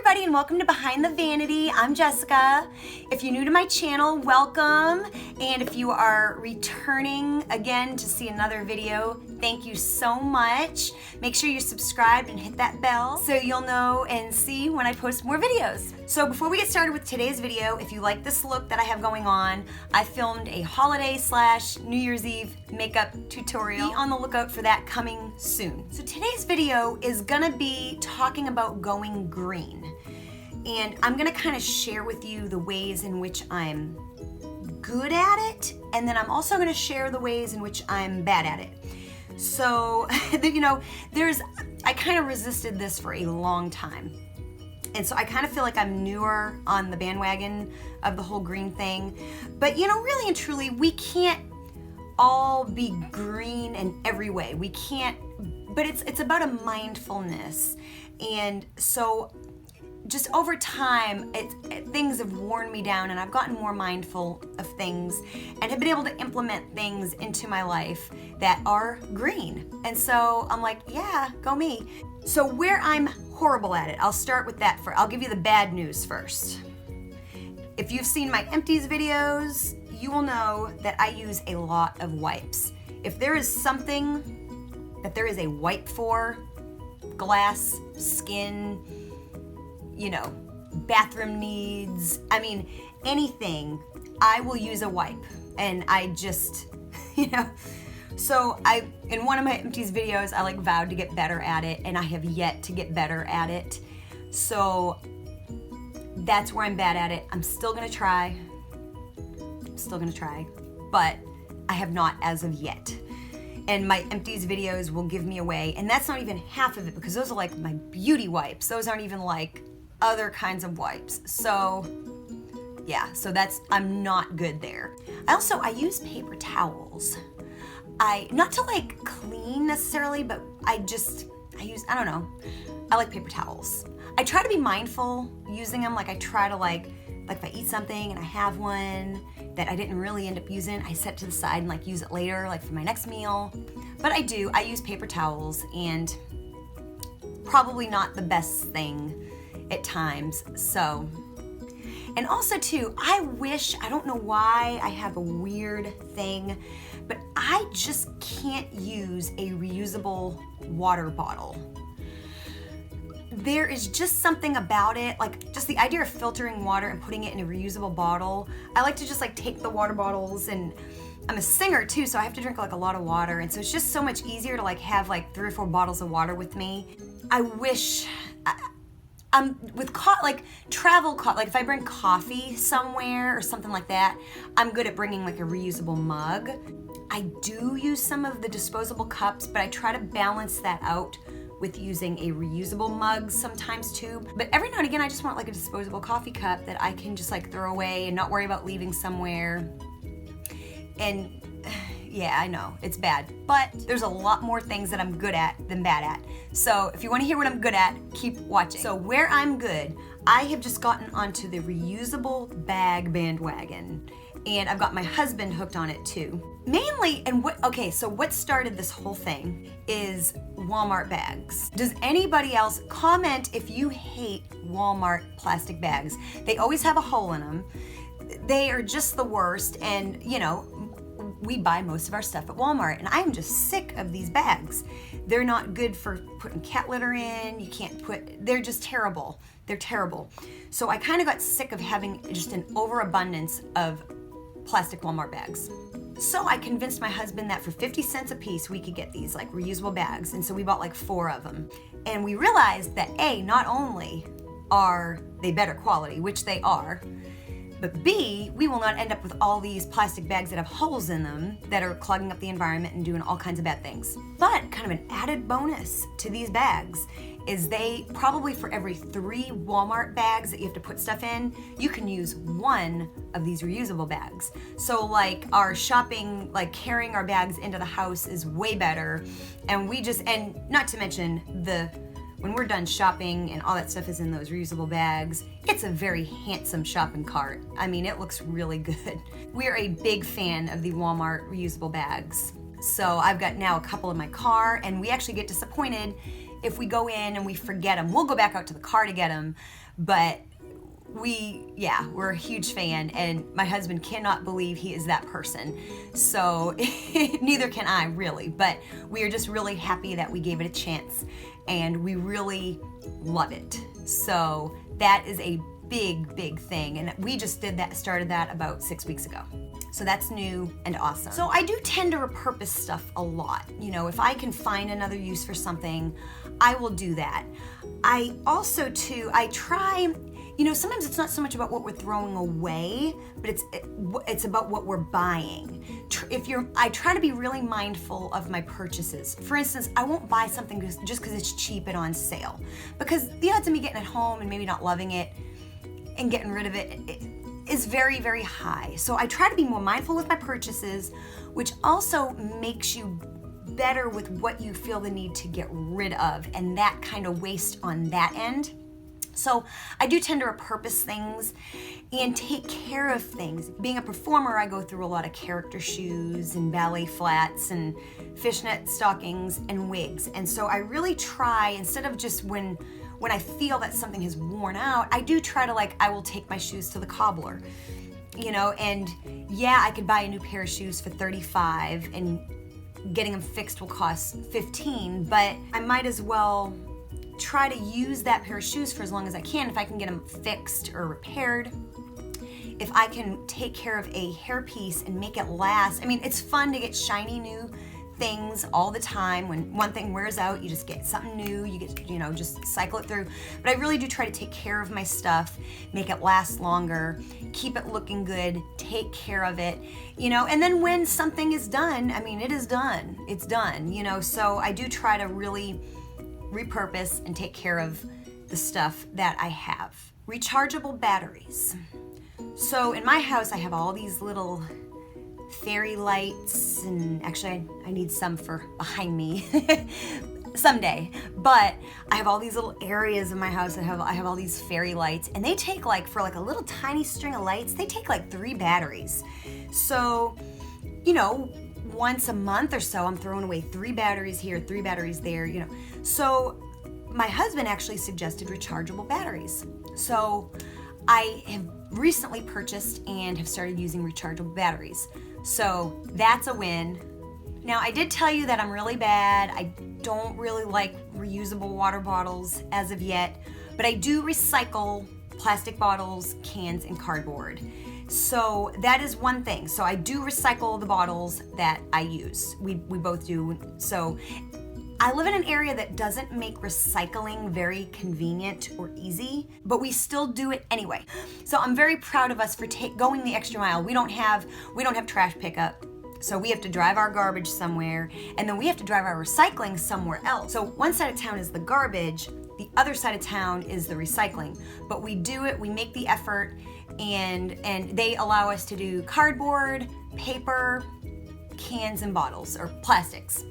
everybody and welcome to Behind the Vanity. I'm Jessica. If you're new to my channel, welcome. And if you are returning again to see another video, thank you so much. Make sure you're subscribed and hit that bell so you'll know and see when I post more videos. So before we get started with today's video, if you like this look that I have going on, I filmed a holiday/New Year's Eve makeup tutorial. Be on the lookout for that coming soon. So today's video is gonna be talking about going green. And I'm gonna kind of share with you the ways in which I'm good at it, and then I'm also gonna share the ways in which I'm bad at it. So, you know, I kind of resisted this for a long time. And so I kind of feel like I'm newer on the bandwagon of the whole green thing. But you know, really and truly, we can't all be green in every way. We can't, but it's about a mindfulness. And so just over time, things have worn me down and I've gotten more mindful of things and have been able to implement things into my life that are green. And so I'm like, yeah, go me. So where I'm horrible at it, I'll start with that first. I'll give you the bad news first. If you've seen my empties videos, you will know that I use a lot of wipes. If there is something that there is a wipe for, glass, skin, you know, bathroom needs, I mean, anything, I will use a wipe. And I just, you know, so in one of my empties videos, I vowed to get better at it, and I have yet to get better at it. So that's where I'm bad at it. I'm still gonna try, but I have not as of yet. And my empties videos will give me away, and that's not even half of it because those are like my beauty wipes. Those aren't even like other kinds of wipes. So yeah, so I'm not good there. I use paper towels. Not to clean necessarily, but I don't know. I like paper towels. I try to be mindful using them. I try to if I eat something and I have one that I didn't really end up using, I set it to the side and use it later, for my next meal. But I use paper towels, and probably not the best thing at times. So, and also too, I don't know why I have a weird thing, but I just can't use a reusable water bottle. There is just something about it, just the idea of filtering water and putting it in a reusable bottle. I like to just take the water bottles, and I'm a singer too, so I have to drink a lot of water, and so it's just so much easier to have 3 or 4 bottles of water with me. I wish, with travel, if I bring coffee somewhere or something like that, I'm good at bringing a reusable mug. I do use some of the disposable cups, but I try to balance that out with using a reusable mug sometimes too. But every now and again, I just want a disposable coffee cup that I can just throw away and not worry about leaving somewhere. And yeah, I know, it's bad, but there's a lot more things that I'm good at than bad at. So if you wanna hear what I'm good at, keep watching. So where I'm good, I have just gotten onto the reusable bag bandwagon, and I've got my husband hooked on it too. Mainly, so what started this whole thing is Walmart bags. Does anybody else comment if you hate Walmart plastic bags? They always have a hole in them. They are just the worst, and you know, we buy most of our stuff at Walmart, and I am just sick of these bags. They're not good for putting cat litter in. They're just terrible. They're terrible. So I kind of got sick of having just an overabundance of plastic Walmart bags. So I convinced my husband that for 50 cents a piece, we could get these reusable bags. And so we bought 4 of them. And we realized that A, not only are they better quality, which they are, but B, we will not end up with all these plastic bags that have holes in them that are clogging up the environment and doing all kinds of bad things. But kind of an added bonus to these bags is they probably, for every 3 Walmart bags that you have to put stuff in, you can use 1 of these reusable bags. So our shopping, carrying our bags into the house is way better. And and not to mention when we're done shopping and all that stuff is in those reusable bags, it's a very handsome shopping cart. I mean, it looks really good. We're a big fan of the Walmart reusable bags. So I've got now a couple in my car, and we actually get disappointed if we go in and we forget them, we'll go back out to the car to get them, but we're a huge fan, and my husband cannot believe he is that person. So neither can I, really, but we are just really happy that we gave it a chance, and we really love it. So that is a big thing, and we just started that about 6 weeks ago. So that's new and awesome. So I do tend to repurpose stuff a lot. You know, if I can find another use for something, I will do that. I also too, I try, you know, sometimes it's not so much about what we're throwing away, but it's about what we're buying. I try to be really mindful of my purchases. For instance, I won't buy something just because it's cheap and on sale, because the odds of me getting it home and maybe not loving it and getting rid of it is very high. So I try to be more mindful with my purchases, which also makes you better with what you feel the need to get rid of, and that kind of waste on that end. So I do tend to repurpose things and take care of things. Being a performer, I go through a lot of character shoes and ballet flats and fishnet stockings and wigs. And so I really try, instead of just when I feel that something has worn out, I do try to, I will take my shoes to the cobbler, you know, and yeah, I could buy a new pair of shoes for $35 and getting them fixed will cost $15, but I might as well try to use that pair of shoes for as long as I can if I can get them fixed or repaired. If I can take care of a hairpiece and make it last. I mean, it's fun to get shiny new things all the time. When one thing wears out, you just get something new, you get, you know, just cycle it through. But I really do try to take care of my stuff, make it last longer, keep it looking good, take care of it, you know, and then when something is done, I mean, it is done, it's done, you know, so I do try to really repurpose and take care of the stuff that I have. Rechargeable batteries. So in my house, I have all these little fairy lights, and actually I need some for behind me someday, but I have all these little areas in my house that I have all these fairy lights, and they take for a little tiny string of lights, they take 3 batteries. So, you know, once a month or so, I'm throwing away 3 batteries here, 3 batteries there, you know. So my husband actually suggested rechargeable batteries. So I have recently purchased and have started using rechargeable batteries. So that's a win. Now, I did tell you that I'm really bad. I don't really like reusable water bottles as of yet, but I do recycle plastic bottles, cans, and cardboard. So that is one thing. So I do recycle the bottles that I use. We both do. So I live in an area that doesn't make recycling very convenient or easy, but we still do it anyway. So I'm very proud of us for going the extra mile. We don't have trash pickup, so we have to drive our garbage somewhere, and then we have to drive our recycling somewhere else. So one side of town is the garbage, the other side of town is the recycling. But we do it, we make the effort, and they allow us to do cardboard, paper, cans, and bottles, or plastics.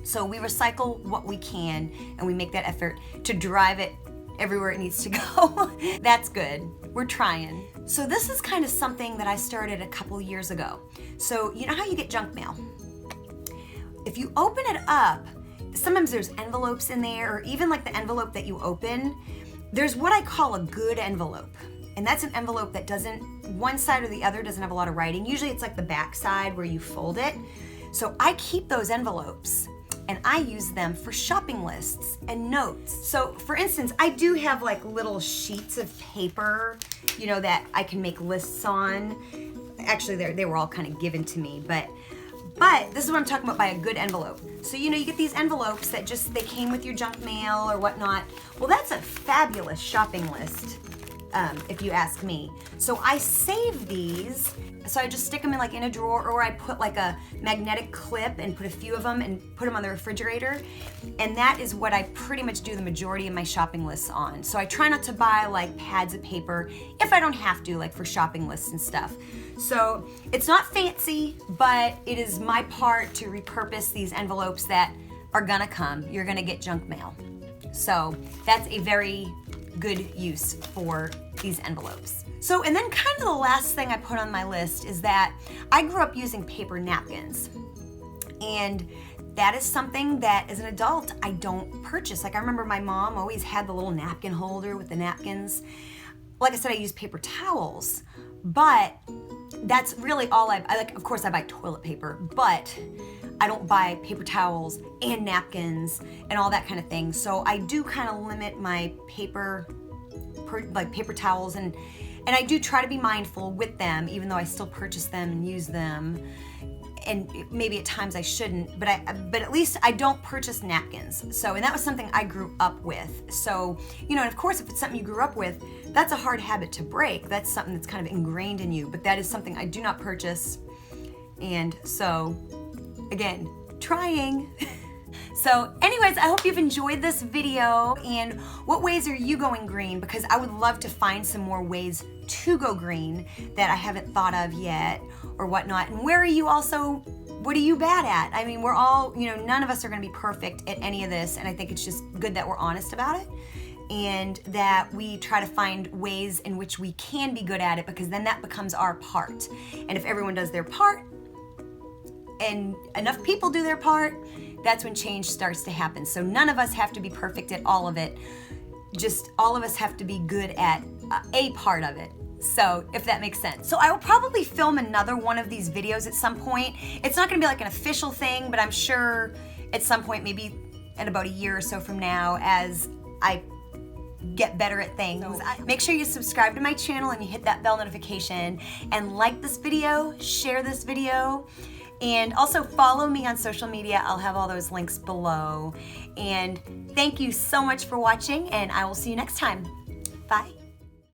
So we recycle what we can, and we make that effort to drive it everywhere it needs to go. That's good. We're trying. So this is kind of something that I started a couple years ago. So you know how you get junk mail? If you open it up, sometimes there's envelopes in there, or even the envelope that you open, there's what I call a good envelope. And that's an envelope that one side or the other doesn't have a lot of writing. Usually it's the back side where you fold it. So I keep those envelopes, and I use them for shopping lists and notes. So for instance, I do have little sheets of paper, you know, that I can make lists on. Actually, they were all kind of given to me, but this is what I'm talking about by a good envelope. So, you know, you get these envelopes that they came with your junk mail or whatnot. Well, that's a fabulous shopping list, if you ask me. So I save these. So I just stick them in a drawer, or I put a magnetic clip and put a few of them and put them on the refrigerator. And that is what I pretty much do the majority of my shopping lists on. So I try not to buy pads of paper if I don't have to, for shopping lists and stuff. So it's not fancy, but it is my part to repurpose these envelopes that are gonna come. You're gonna get junk mail. So that's a very good use for these envelopes. So, and then kind of the last thing I put on my list is that I grew up using paper napkins. And that is something that as an adult I don't purchase. Like I remember my mom always had the little napkin holder with the napkins. Like I said, I use paper towels, but that's really all I like. Of course I buy toilet paper, but I don't buy paper towels and napkins and all that kind of thing. So I do kind of limit my paper towels, and I do try to be mindful with them, even though I still purchase them and use them. And maybe at times I shouldn't, but at least I don't purchase napkins. So, and that was something I grew up with. So, you know, and of course, if it's something you grew up with, that's a hard habit to break. That's something that's kind of ingrained in you, but that is something I do not purchase. And so, again, trying. So anyways, I hope you've enjoyed this video. And what ways are you going green? Because I would love to find some more ways to go green that I haven't thought of yet or whatnot. And where are you also, what are you bad at? I mean, we're all, you know, none of us are gonna be perfect at any of this. And I think it's just good that we're honest about it and that we try to find ways in which we can be good at it, because then that becomes our part. And if everyone does their part and enough people do their part, that's when change starts to happen. So none of us have to be perfect at all of it. Just all of us have to be good at a part of it. So if that makes sense. So I will probably film another one of these videos at some point. It's not gonna be like an official thing, but I'm sure at some point, maybe in about a year or so from now, as I get better at things. Make sure you subscribe to my channel and you hit that bell notification and like this video, share this video. And also follow me on social media. I'll have all those links below. And thank you so much for watching, and I will see you next time. Bye.